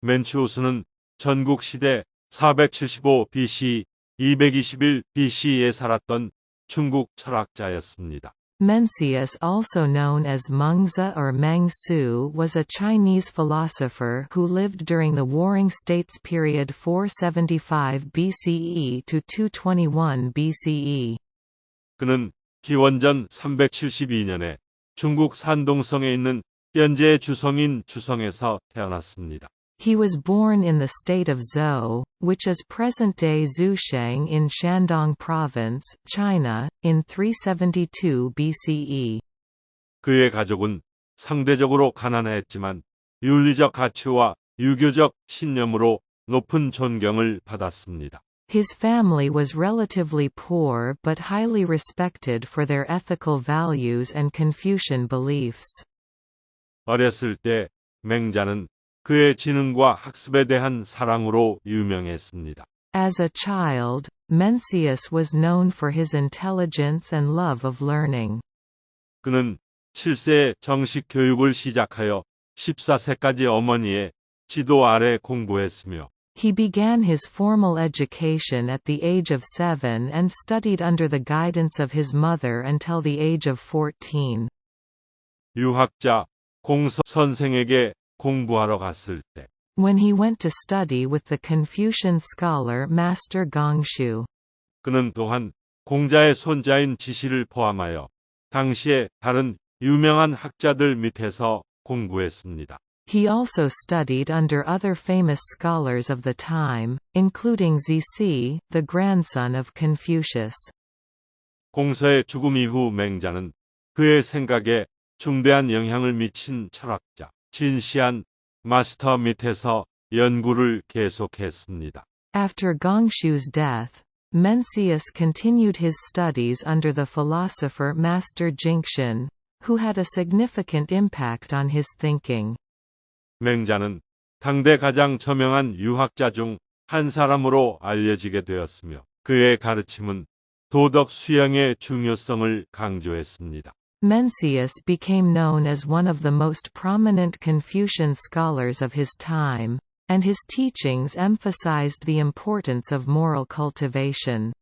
맨추우스는 전국시대 475 BC, 221 BC에 살았던 중국 철학자였습니다. Mencius, also known as Mengzi or Meng Su, was a Chinese philosopher who lived during the Warring States period 475 BCE to 221 BCE. 그는 기원전 372년에 중국 산동성에 있는 현재의 주성인 주성에서 태어났습니다. He was born in the state of Zhou, which is present-day Zhusheng in Shandong Province, China, in 372 BCE. 그의 가족은 상대적으로 가난했지만 윤리적 가치와 유교적 신념으로 높은 존경을 받았습니다. His family was relatively poor but highly respected for their ethical values and Confucian beliefs. 어렸을 때 맹자는 그의 지능과 학습에 대한 사랑으로 유명했습니다. As a child, Mencius was known for his intelligence and love of learning. 그는 7세에 정식 교육을 시작하여 14세까지 어머니의 지도 아래 공부했으며 He began his formal education at the age of 7 and studied under the guidance of his mother until the age of 14. 유학자 공서 선생에게 공부하러 갔을 때 When he went to study with the Confucian scholar Master Gongshu, 그는 또한 공자의 손자인 지시를 포함하여 당시의 다른 유명한 학자들 밑에서 공부했습니다. he also studied under other famous scholars of the time, including Zisi, the grandson of Confucius. 공서의 죽음 이후 맹자는 그의 생각에 중대한 영향을 미친 철학자 진시안 마스터 밑에서 연구를 계속했습니다. After Gongshu's death, Mencius continued his studies under the philosopher Master Jingxian, who had a significant impact on his thinking. 맹자는 당대 가장 저명한 유학자 중 한 사람으로 알려지게 되었으며 그의 가르침은 도덕 수양의 중요성을 강조했습니다. Mencius became known as one of the most prominent Confucian scholars of his time, and his teachings emphasized the importance of moral cultivation.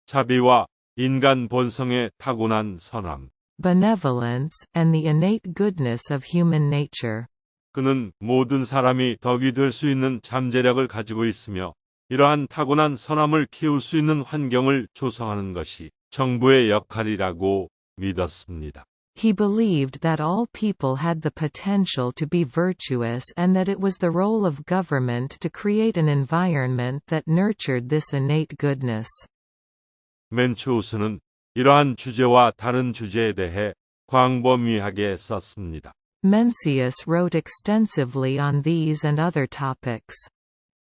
자비와 인간 본성의 타고난 선함. Benevolence, and the innate goodness of human nature. 그는 모든 사람이 덕이 될 수 있는 잠재력을 가지고 있으며 이러한 타고난 선함을 키울 수 있는 환경을 조성하는 것이 정부의 역할이라고 믿었습니다. He believed that all people had the potential to be virtuous and that it was the role of government to create an environment that nurtured this innate goodness. 맨추우스는 이러한 주제와 다른 주제에 대해 광범위하게 썼습니다. Mencius wrote extensively on these and other topics.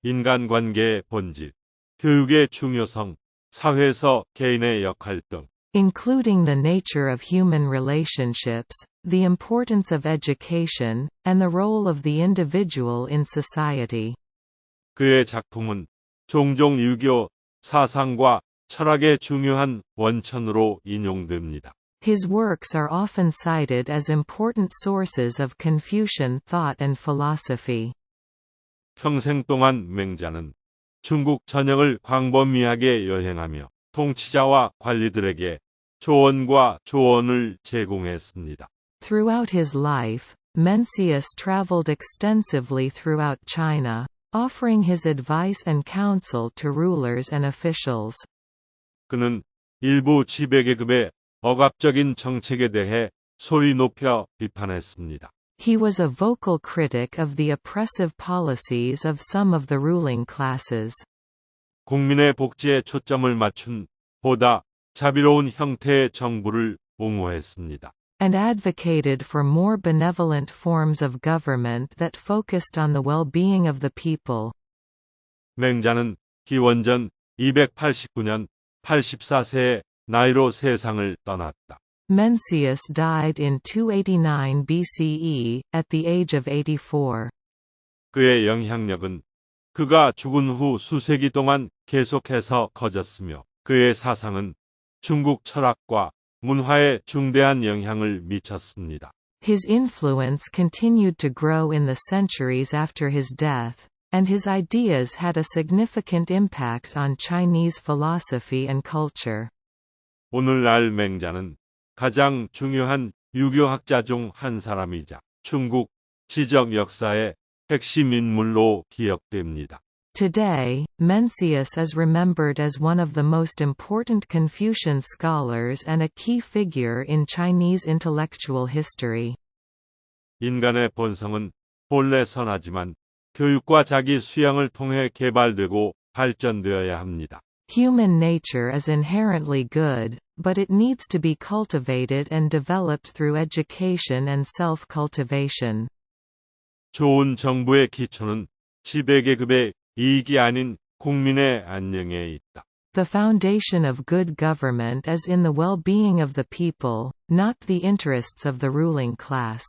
인간관계의 본질, 교육의 중요성, 사회에서 개인의 역할 등 including the nature of human relationships, the importance of education, and the role of the individual in society. 그의 작품은 종종 유교, 사상과 철학의 중요한 원천으로 인용됩니다. His works are often cited as important sources of Confucian thought and philosophy. 평생 동안 맹자는 중국 전역을 광범위하게 여행하며 통치자와 관리들에게 조언과 조언을 제공했습니다. Throughout his life, Mencius traveled extensively throughout China, offering his advice and counsel to rulers and officials. 그는 일부 지배계급의 억압적인 정책에 대해 소리 높여 비판했습니다. He was a vocal critic of the oppressive policies of some of the ruling classes. 국민의 복지에 초점을 맞춘 보다 자비로운 형태의 정부를 옹호했습니다. And advocated for more benevolent forms of government that focused on the well-being of the people. 맹자는 기원전 289년 84세의 나이로 세상을 떠났다. Mencius died in 289 BCE, at the age of 84. 그의 영향력은 그가 죽은 후 수세기 동안 계속해서 커졌으며 그의 사상은 중국 철학과 문화에 중대한 영향을 미쳤습니다. His influence continued to grow in the centuries after his death, and his ideas had a significant impact on Chinese philosophy and culture. 오늘날 맹자는 가장 중요한 유교학자 중 한 사람이자 중국 지적 역사의 핵심 인물로 기억됩니다. Today, Mencius is remembered as one of the most important Confucian scholars and a key figure in Chinese intellectual history. 인간의 본성은 본래 선하지만 교육과 자기 수양을 통해 개발되고 발전되어야 합니다. Human nature is inherently good, but it needs to be cultivated and developed through education and self-cultivation. 좋은 정부의 기초는 지배계급의 이익이 아닌 국민의 안녕에 있다. The foundation of good government is in the well-being of the people, not the interests of the ruling class.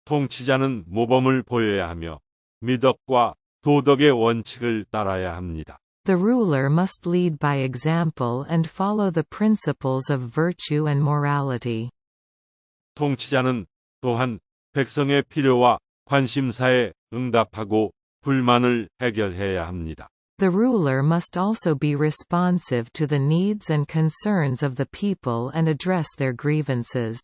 통치자는 모범을 보여야 하며 미덕과 도덕의 원칙을 따라야 합니다. The ruler must lead by example and follow the principles of virtue and morality. 통치자는 또한 백성의 필요와 관심사에 응답하고 불만을 해결해야 합니다. The ruler must also be responsive to the needs and concerns of the people and address their grievances.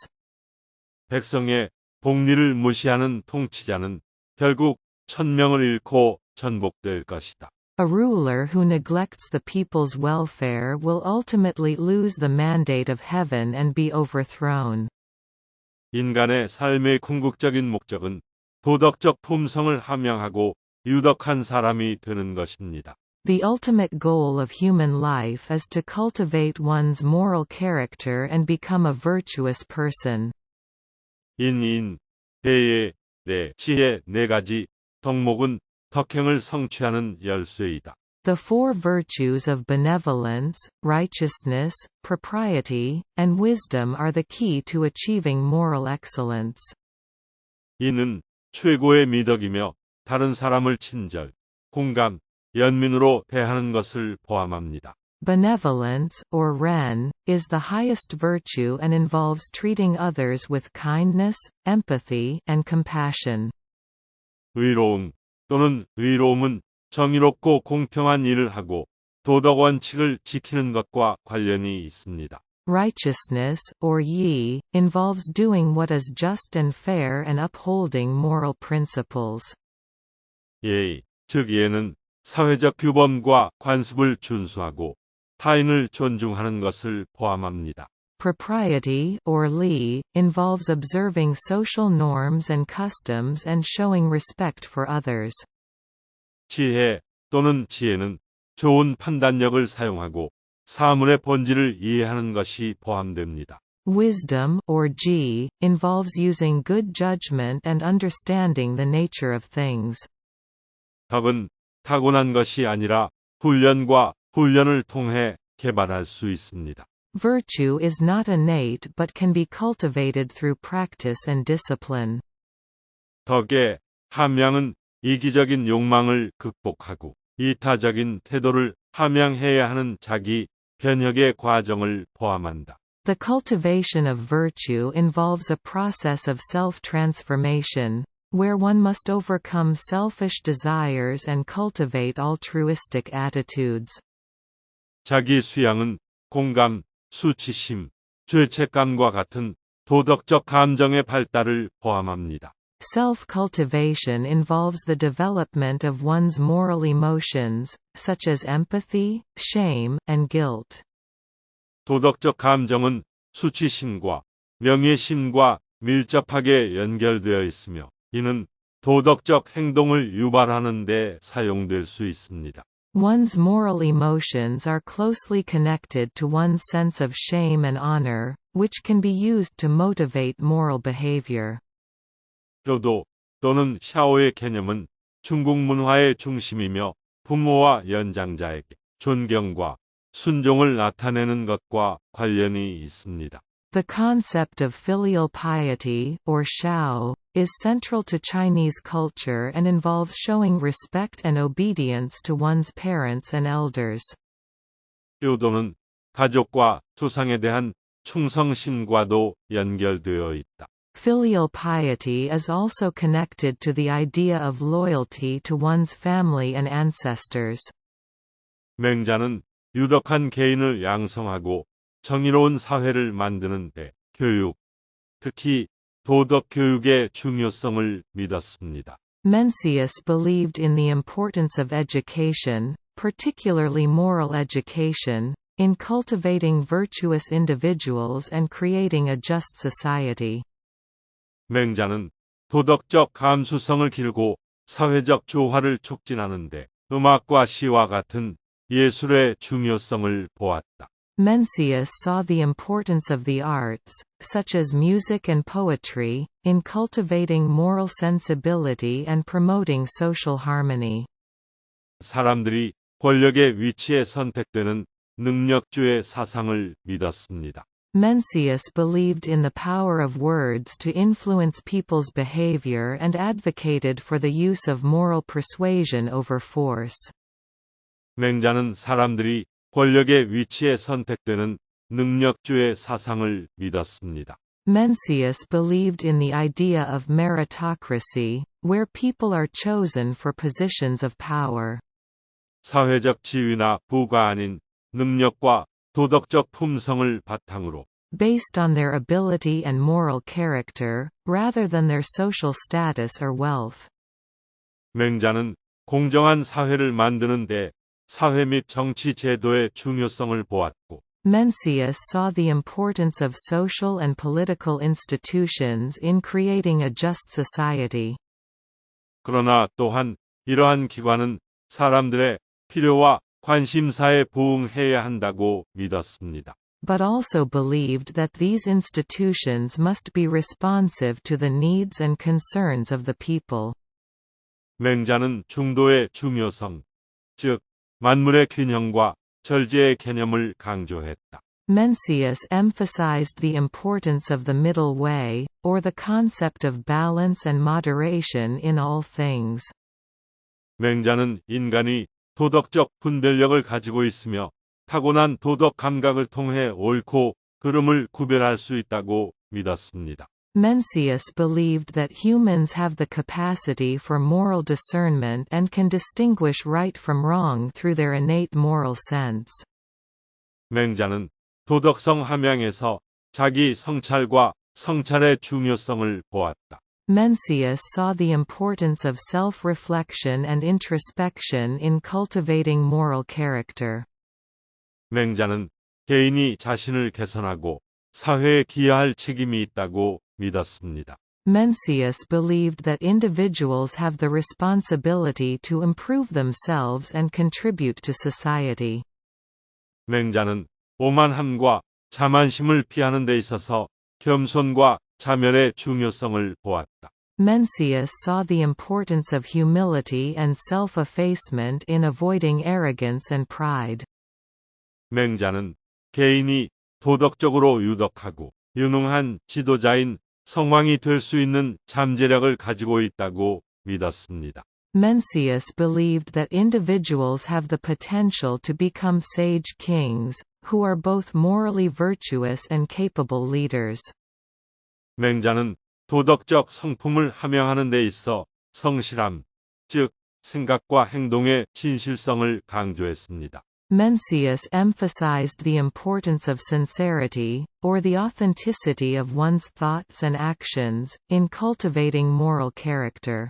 백성의 복리를 무시하는 통치자는 결국 천명을 잃고 전복될 것이다. A ruler who neglects the people's welfare will ultimately lose the mandate of heaven and be overthrown. 인간의 삶의 궁극적인 목적은 도덕적 품성을 함양하고 유덕한 사람이 되는 것입니다. The ultimate goal of human life is to cultivate one's moral character and become a virtuous person. 인인, 대예, 내, 지혜 네 가지 덕목은 덕행을 성취하는 열쇠이다. The four virtues of benevolence, righteousness, propriety, and wisdom are the key to achieving moral excellence. 이는 최고의 미덕이며 다른 사람을 친절, 공감, 연민으로 대하는 것을 포함합니다. Benevolence, or ren, is the highest virtue and involves treating others with kindness, empathy, and compassion. 의로움 또는 의로움은 정의롭고 공평한 일을 하고 도덕 원칙을 지키는 것과 관련이 있습니다. Righteousness, or yi, involves doing what is just and fair and upholding moral principles. 예의, 즉 예는 사회적 규범과 관습을 준수하고 타인을 존중하는 것을 포함합니다. Propriety, or li, involves observing social norms and customs and showing respect for others. 지혜 또는 지혜는 좋은 판단력을 사용하고 사물의 본질을 이해하는 것이 포함됩니다. Wisdom, or ji, involves using good judgment and understanding the nature of things. 덕은 타고난 것이 아니라 훈련과 훈련을 통해 개발할 수 있습니다. Virtue is not innate but can be cultivated through practice and discipline. 덕의 함양은 이기적인 욕망을 극복하고 이타적인 태도를 함양해야 하는 자기 변혁의 과정을 포함한다. The cultivation of virtue involves a process of self-transformation, where one must overcome selfish desires and cultivate altruistic attitudes. 자기 수양은 공감, 수치심, 죄책감과 같은 도덕적 감정의 발달을 포함합니다. Self-cultivation involves the development of one's moral emotions, such as empathy, shame, and guilt. 도덕적 감정은 수치심과 명예심과 밀접하게 연결되어 있으며 이는 도덕적 행동을 유발하는 데 사용될 수 있습니다. One's moral emotions are closely connected to one's sense of shame and honor, which can be used to motivate moral behavior. 효도 또는 샤오의 개념은 중국 문화의 중심이며 부모와 연장자에게 존경과 순종을 나타내는 것과 관련이 있습니다. The concept of filial piety, or shao, is central to Chinese culture and involves showing respect and obedience to one's parents and elders. 효도는 가족과 조상에 대한 충성심과도 연결되어 있다. Filial piety is also connected to the idea of loyalty to one's family and ancestors. 맹자는 유덕한 개인을 양성하고 정의로운 사회를 만드는 데 교육, 특히 도덕 교육의 중요성을 믿었습니다. Mencius believed in the importance of education, particularly moral education, in cultivating virtuous individuals and creating a just society. 맹자는 도덕적 감수성을 기르고 사회적 조화를 촉진하는 데 음악과 시와 같은 예술의 중요성을 보았다. Mencius saw the importance of the arts, such as music and poetry, in cultivating moral sensibility and promoting social harmony. 사람들이 권력의 위치에 선택되는 능력주의 사상을 믿었습니다. Mencius believed in the power of words to influence people's behavior and advocated for the use of moral persuasion over force. 맹자는 사람들이 권력의 위치에 선택되는 능력주의 사상을 믿었습니다. Mencius believed in the idea of meritocracy, where people are chosen for positions of power. 사회적 지위나 부가 아닌 능력과 도덕적 품성을 바탕으로 Based on their ability and moral character, rather than their social status or wealth. 맹자는 공정한 사회를 만드는 데 사회 및 정치 제도의 중요성을 보았고 Mencius saw the importance of social and political institutions in creating a just society. 그러나 또한 이러한 기관은 사람들의 필요와 관심사에 부응해야 한다고 믿었습니다. But also believed that these institutions must be responsive to the needs and concerns of the people. 맹자는 중도의 중요성, 즉 만물의 균형과 절제의 개념을 강조했다. Mencius emphasized the importance of the middle way, or the concept of balance and moderation in all things. 맹자는 인간이 도덕적 분별력을 가지고 있으며 타고난 도덕 감각을 통해 옳고 그름을 구별할 수 있다고 믿었습니다. Mencius believed that humans have the capacity for moral discernment and can distinguish right from wrong through their innate moral sense. 맹자는 도덕성 함양에서 자기 성찰과 성찰의 중요성을 보았다. Mencius saw the importance of self-reflection and introspection in cultivating moral character. 맹자는 개인이 자신을 개선하고 사회에 기여할 책임이 있다고 믿었습니다. Mencius believed that individuals have the responsibility to improve themselves and contribute to society. 맹자는 오만함과 자만심을 피하는 데 있어서 겸손과 자멸의 중요성을 보았다. Mencius saw the importance of humility and self-effacement in avoiding arrogance and pride. 맹자는 개인이 도덕적으로 유덕하고 유능한 지도자인 성왕이 될 수 있는 잠재력을 가지고 있다고 믿었습니다. Mencius believed that individuals have the potential to become sage kings, who are both morally virtuous and capable leaders. 맹자는 도덕적 성품을 함양하는 데 있어 성실함, 즉 생각과 행동의 진실성을 강조했습니다. Mencius emphasized the importance of sincerity, or the authenticity of one's thoughts and actions, in cultivating moral character.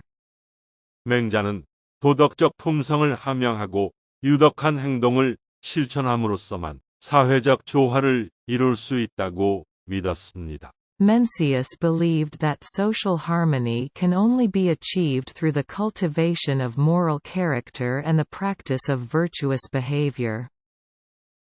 맹자는 도덕적 품성을 함양하고 유덕한 행동을 실천함으로써만 사회적 조화를 이룰 수 있다고 믿었습니다. Mencius believed that social harmony can only be achieved through the cultivation of moral character and the practice of virtuous behavior.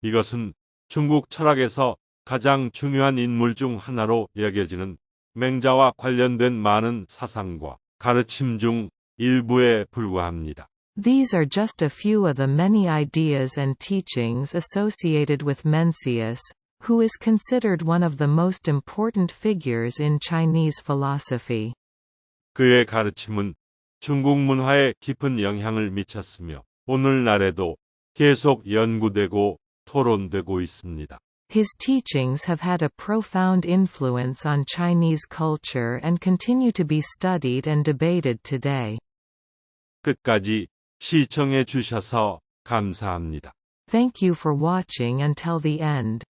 이것은 중국 철학에서 가장 중요한 인물 중 하나로 여겨지는 맹자와 관련된 많은 사상과 가르침 중 일부에 불과합니다. These are just a few of the many ideas and teachings associated with Mencius, who is considered one of the most important figures in Chinese philosophy. 그의 가르침은 중국 문화에 깊은 영향을 미쳤으며 오늘날에도 계속 연구되고 토론되고 있습니다. His teachings have had a profound influence on Chinese culture and continue to be studied and debated today. 끝까지 시청해 주셔서 감사합니다. Thank you for watching until the end.